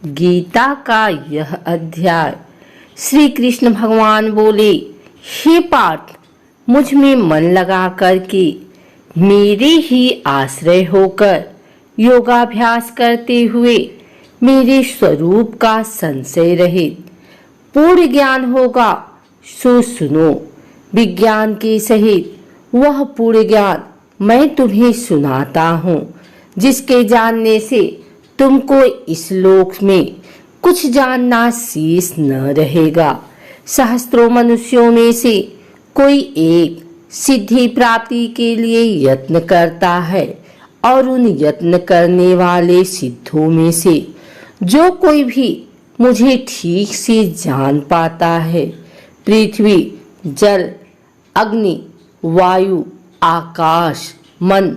गीता का यह अध्याय। श्री कृष्ण भगवान बोले, हे पार्थ, मुझ में मन लगा करके मेरे ही आश्रय होकर योगाभ्यास करते हुए मेरे स्वरूप का संशय रहित पूर्ण ज्ञान होगा। सो सुनो, विज्ञान के सहित वह पूर्ण ज्ञान मैं तुम्हें सुनाता हूँ, जिसके जानने से तुमको इस लोक में कुछ जानना शेष न रहेगा। सहस्त्रों मनुष्यों में से कोई एक सिद्धि प्राप्ति के लिए यत्न करता है, और उन यत्न करने वाले सिद्धों में से जो कोई भी मुझे ठीक से जान पाता है, पृथ्वी, जल, अग्नि, वायु, आकाश, मन,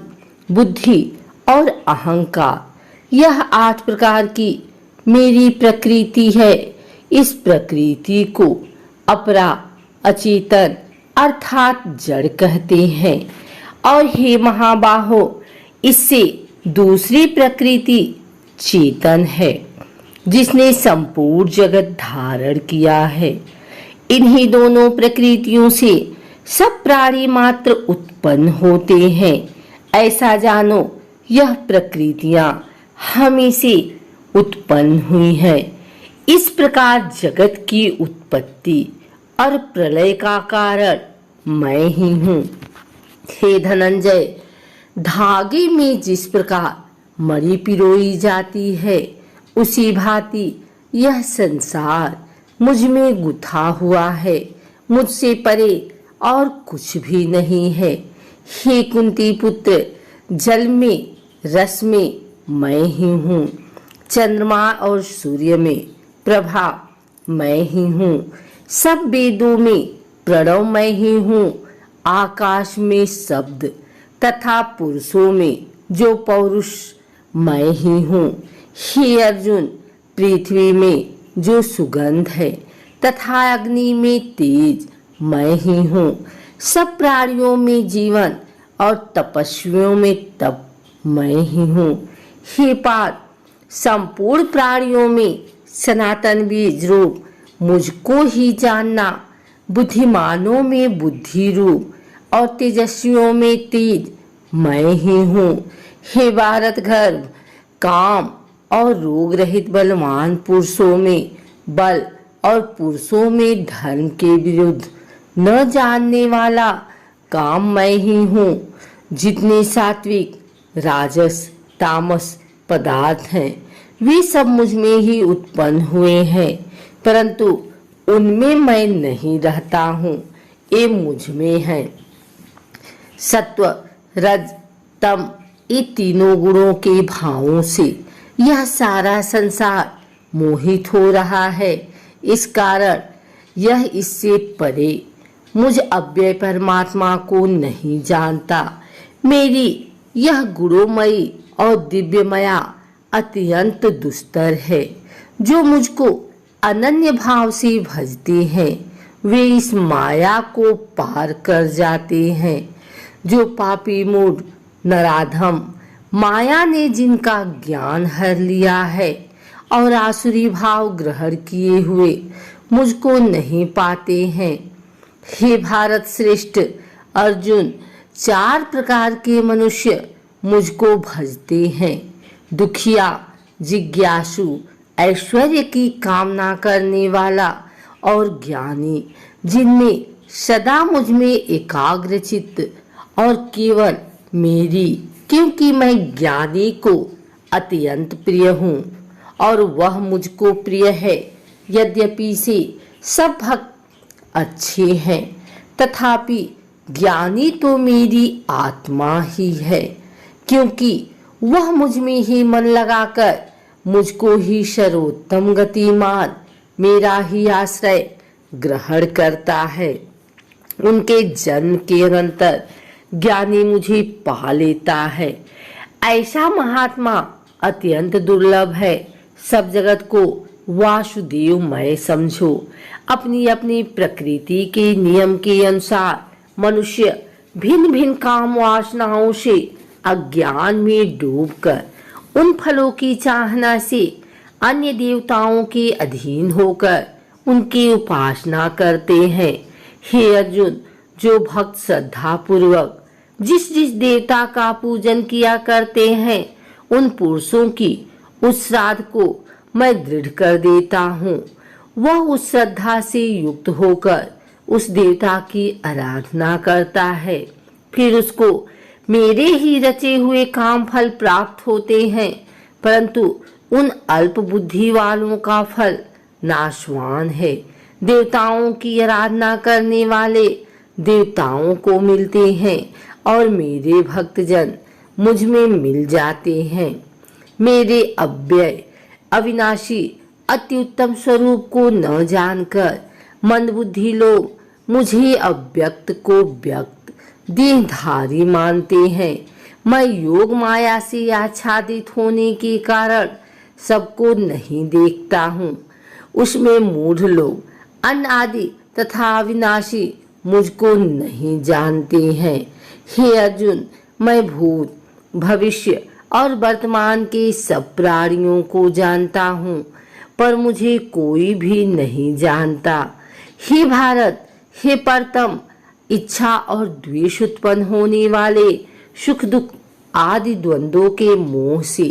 बुद्धि और अहंकार, यह 8 प्रकार की मेरी प्रकृति है। इस प्रकृति को अपरा, अचेतन अर्थात जड़ कहते हैं। और हे महाबाहो, इससे दूसरी प्रकृति चेतन है, जिसने संपूर्ण जगत धारण किया है। इन्हीं दोनों प्रकृतियों से सब प्राणी मात्र उत्पन्न होते हैं। ऐसा जानो, यह प्रकृतियां हमें से उत्पन्न हुई हैं। इस प्रकार जगत की उत्पत्ति और प्रलय का कारण मैं ही हूँ। हे धनंजय, धागे में जिस प्रकार मणि पिरोई जाती है, उसी भांति यह संसार मुझ में गुथा हुआ है। मुझसे परे और कुछ भी नहीं है। हे कुंती पुत्र, जल में, रस में मैं ही हूँ। चंद्रमा और सूर्य में प्रभा मैं ही हूँ। सब वेदों में प्रणव मैं ही हूँ। आकाश में शब्द तथा पुरुषों में जो पौरुष मैं ही हूँ। हे अर्जुन, पृथ्वी में जो सुगंध है तथा अग्नि में तेज मैं ही हूँ। सब प्राणियों में जीवन और तपस्वियों में तप मैं ही हूँ। हे पार्थ, संपूर्ण प्राणियों में सनातन बीज रूप मुझको ही जानना। बुद्धिमानों में बुद्धि रूप और तेजस्वियों में तेज मैं ही हूँ। हे भारत गर्भ, काम और रोग रहित बलवान पुरुषों में बल और पुरुषों में धर्म के विरुद्ध न जानने वाला काम मैं ही हूँ। जितने सात्विक, राजस, तामस पदार्थ हैं, वे सब मुझ में ही उत्पन्न हुए हैं, परंतु उनमें मैं नहीं रहता हूँ, ये मुझ में है। सत्व, रज, तम, ये तीनों गुणों के भावों से यह सारा संसार मोहित हो रहा है। इस कारण यह इससे परे मुझ अव्यय परमात्मा को नहीं जानता। मेरी यह गुणोमयी और दिव्यमया अत्यंत दुस्तर है। जो मुझको अनन्य भाव से भजते हैं, वे इस माया को पार कर जाते हैं। जो पापी मूढ़ नराधम, माया ने जिनका ज्ञान हर लिया है और आसुरी भाव ग्रहण किए हुए मुझको नहीं पाते हैं। हे भारत श्रेष्ठ अर्जुन, 4 प्रकार के मनुष्य मुझको भजते हैं। दुखिया, जिज्ञासु, ऐश्वर्य की कामना करने वाला और ज्ञानी, जिनमें सदा मुझ में एकाग्र चित्त और केवल मेरी, क्योंकि मैं ज्ञानी को अत्यंत प्रिय हूँ और वह मुझको प्रिय है। यद्यपि से सब भक्त अच्छे हैं, तथापि ज्ञानी तो मेरी आत्मा ही है, क्योंकि वह मुझ में ही मन लगाकर मुझको ही सर्वोत्तम गतिमान, मेरा ही आश्रय ग्रहण करता है। उनके जन्म के अनंतर ज्ञानी मुझे पा लेता है। ऐसा महात्मा अत्यंत दुर्लभ है। सब जगत को वासुदेवमय समझो। अपनी अपनी प्रकृति के नियम के अनुसार मनुष्य भिन्न भिन्न काम वासनाओं से अज्ञान में डूबकर उन फलों की चाहना से अन्य देवताओं के अधीन होकर उनकी उपासना करते हैं। हे अर्जुन, जो भक्त श्रद्धा पूर्वक जिस जिस देवता का पूजन किया करते हैं, उन पुरुषों की उस श्राद्ध को मैं दृढ़ कर देता हूँ। वह उस श्रद्धा से युक्त होकर उस देवता की आराधना करता है, फिर उसको मेरे ही रचे हुए काम फल प्राप्त होते हैं। परंतु उन अल्प बुद्धि वालों का फल नाशवान है। देवताओं की आराधना करने वाले देवताओं को मिलते हैं और मेरे भक्तजन मुझ में मिल जाते हैं। मेरे अव्यय अविनाशी अति उत्तम स्वरूप को न जानकर मंदबुद्धि लोग मुझे अव्यक्त को व्यक्त देहधारी मानते हैं। मैं योग माया से आच्छादित होने के कारण सबको नहीं देखता हूँ। उसमें मूढ़ लोग अनादि तथा अविनाशी मुझको नहीं जानते हैं। हे अर्जुन, मैं भूत भविष्य और वर्तमान के सब प्राणियों को जानता हूँ, पर मुझे कोई भी नहीं जानता। हे भारत, हे परतम, इच्छा और द्वेष उत्पन्न होने वाले सुख दुख आदि द्वंद्वों के मोह से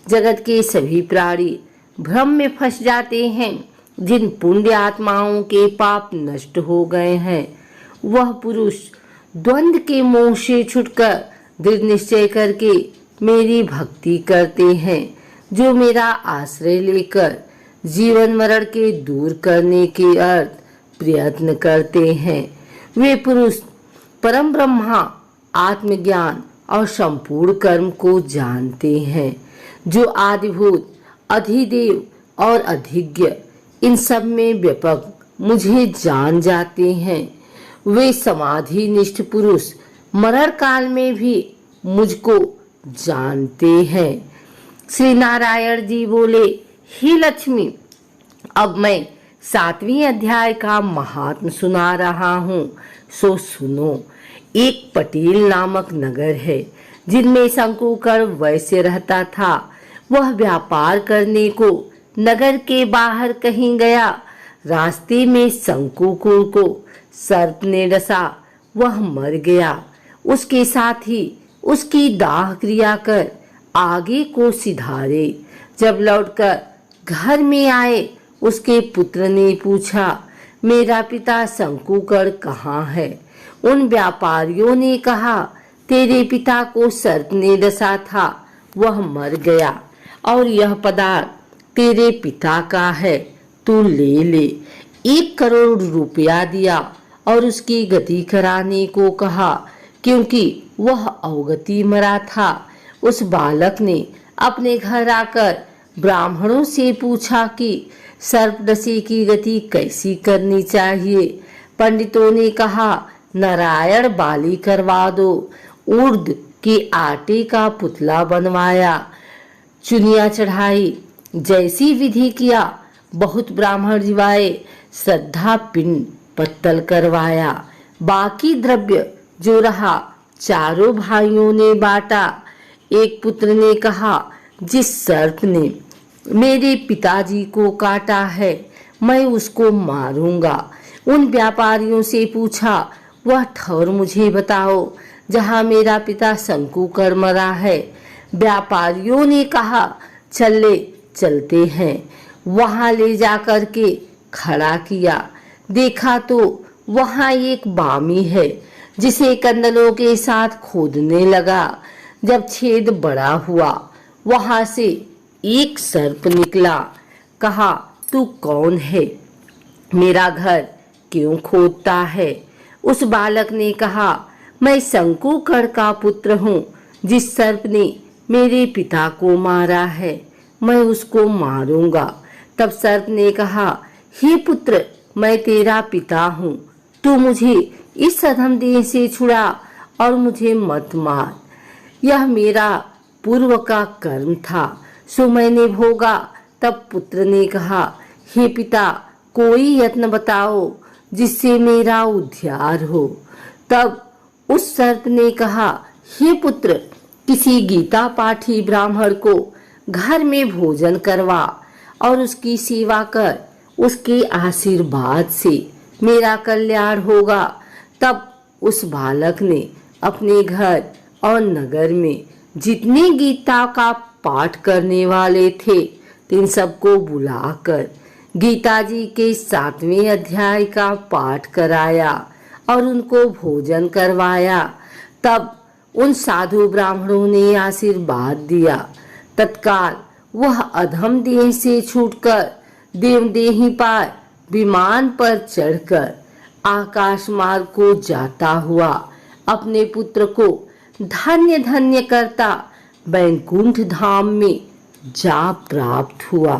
जगत के सभी प्राणी भ्रम में फंस जाते हैं। जिन पुण्य आत्माओं के पाप नष्ट हो गए हैं, वह पुरुष द्वंद्व के मोह से छुटकर दृढ़ निश्चय करके मेरी भक्ति करते हैं। जो मेरा आश्रय लेकर जीवन मरण के दूर करने के अर्थ प्रयत्न करते हैं, वे पुरुष परम ब्रह्मा आत्मज्ञान और संपूर्ण कर्म को जानते हैं। जो आदिभूत अधिदेव और अधिज्ञ इन सब में व्यापक मुझे जान जाते हैं, वे समाधि निष्ठ पुरुष मरण काल में भी मुझको जानते हैं। श्री नारायण जी बोले, हे लक्ष्मी, अब मैं 7वें अध्याय का महात्म सुना रहा हूँ, सो सुनो। एक पटेल नामक नगर है, जिनमें शंकुकर वैश्य रहता था। वह व्यापार करने को नगर के बाहर कहीं गया। रास्ते में शंकुकुर को सर्प ने डसा, वह मर गया। उसके साथ ही उसकी दाह क्रिया कर आगे को सिधारे। जब लौटकर घर में आए, उसके पुत्र ने पूछा, मेरा पिता शंकुकर कहाँ है? उन व्यापारियों ने कहा, तेरे पिता को सर्प ने डसा था, वह मर गया और यह पदार्थ तेरे पिता का है, तू ले ले। 1 करोड़ रुपया दिया और उसकी गति कराने को कहा, क्योंकि वह अवगति मरा था। उस बालक ने अपने घर आकर ब्राह्मणों से पूछा कि सर्पडसी की गति कैसी करनी चाहिए। पंडितों ने कहा, नारायण बाली करवा दो। उर्द के आटे का पुतला बनवाया, चुनिया चढ़ाई, जैसी विधि किया। बहुत ब्राह्मण जिवाए, श्रद्धा पिंड पत्तल करवाया। बाकी द्रव्य जो रहा चारों भाइयों ने बांटा। एक पुत्र ने कहा, जिस सर्प ने मेरे पिताजी को काटा है, मैं उसको मारूंगा। उन व्यापारियों से पूछा, वह ठौर मुझे बताओ जहां मेरा पिता शंकुकर मरा है। व्यापारियों ने कहा, चलते हैं। वहां ले जाकर के खड़ा किया। देखा तो वहां एक बामी है, जिसे कंदलों के साथ खोदने लगा। जब छेद बड़ा हुआ, वहां से एक सर्प निकला। कहा, तू कौन है? मेरा घर क्यों खोदता है? उस बालक ने कहा, मैं शंकुकर का पुत्र हूँ। जिस सर्प ने मेरे पिता को मारा है, मैं उसको मारूंगा। तब सर्प ने कहा, हे पुत्र, मैं तेरा पिता हूँ, तू मुझे इस अधम देह से छुड़ा और मुझे मत मार। यह मेरा पूर्व का कर्म था, सो मैंने भोगा। तब पुत्र ने कहा, हे पिता, कोई यत्न बताओ जिससे मेरा उद्धार हो। तब उस सर्प ने कहा, हे पुत्र, किसी गीता पाठी ब्राह्मण को घर में भोजन करवा और उसकी सेवा कर, उसके आशीर्वाद से मेरा कल्याण होगा। तब उस बालक ने अपने घर और नगर में जितने गीता का पाठ करने वाले थे इन सबको बुलाकर गीता जी के 7वें अध्याय का पाठ कराया और उनको भोजन करवाया। तब उन साधु ब्राह्मणों ने आशीर्वाद दिया। तत्काल वह अधम देह से छूटकर देवदेही पार विमान पर चढ़कर आकाश मार्ग को जाता हुआ अपने पुत्र को धन्य धन्य करता वैकुंठ धाम में जा प्राप्त हुआ।